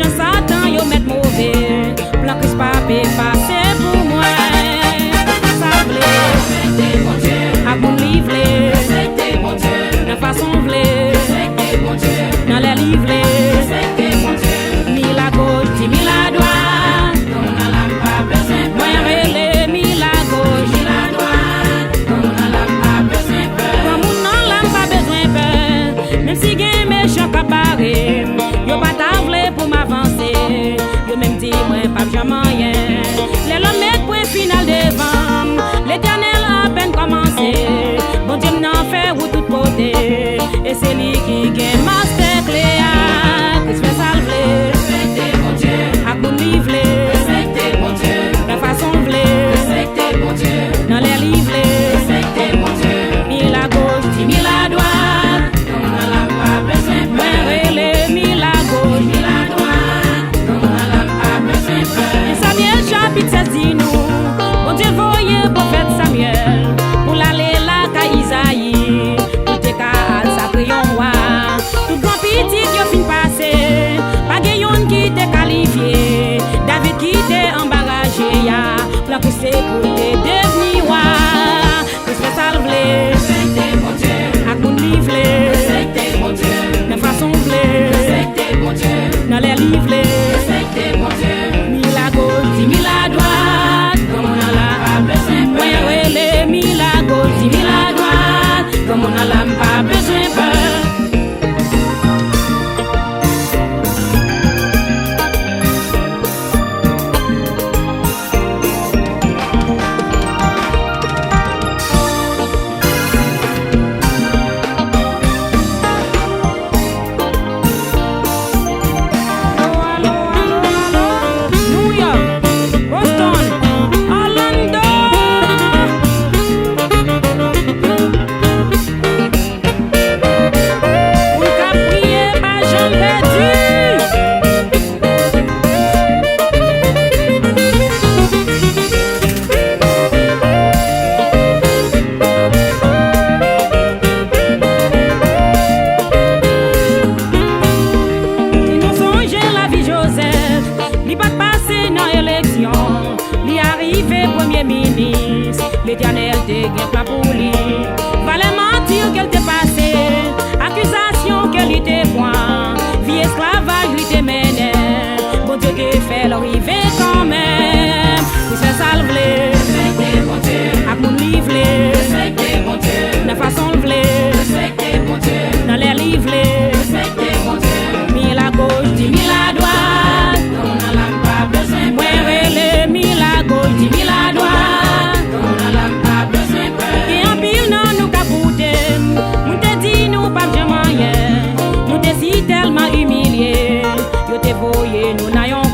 Jean Satan, yo met mauvais. Plan que papé passé pour moi. Ça vle, Respectez mon Dieu, à bon livre, respectez mon Dieu, de façon vle, respectez mon Dieu, dans les livres. respectez mon Dieu. Mi la gauche, ti mi la droite. Comme on n'a pas besoin de Moi relé, mi la gauche. la droite, comme on n'a pas besoin de Comme on n'en pas besoin peur. Même si gen méchant ka barré, yo pas ta vle pour m'avancer. Yo même dit moi pas jamais rien. Les l'homme met point final devant. L'Éternel a peine commencé. Bon Dieu n'en fait ou tout côté. Et c'est lui qui gagne master cléa. Que se fait salver. respectez mon Dieu, A bon livre. respectez mon Dieu, De façon vle. respectez mon Dieu, Dans les livres. respectez mon Dieu. Mi la gauche, ti mi la droite. Comme on n'a pas besoin de Moi relé, mi la gauche. la droite, comme on n'a pas besoin de Samuel chapitre 16 dit nous, bon Dieu voyait prophète Samuel, pour l'aller là qu'à Isaïe, pour te ka sa prion roi, tout grand petit yo fin passé, pas gayon qui te qualifié, David qui te embarrassé ya, plan que c'est pour te devenir roi, que se salve respectez mon Dieu, à mon livre, respectez mon Dieu, de façon blé, respectez mon Dieu, dans les livres. respectez mon Dieu. Mi la gauche, ti mi la droite, comme on a la besoin. Moi relé, mi la gauche, ti mi la droite, comme on a la pas besoin peur. New York, Boston, Orlando. Pour qu'a prié, pas jamais perdu. Si nous songeons la vie Joseph, li pas passé dans l'élection, li arrivé premier ministre, l'Éternel te gen pas pour lui. Valait mentir qu'elle te passé, accusation qu'elle était point, vie esclavage lui te mené. Bon Dieu qui fait l'arrivée quand même, il se salve Respectez mon Dieu, à mon livre, respectez mon Dieu, de façon vle, respectez mon Dieu, dans les livres, respectez mon Dieu. mi la gauche, di mi la droite. On n'a pas besoin de Moi relé, mi la gauche, di mi la droite. on n'a pas besoin de Et en pile non nous capoute. Moun te dit nous pas jamais rien. Nous te si tellement humilié. Yo te voyé nous n'ayons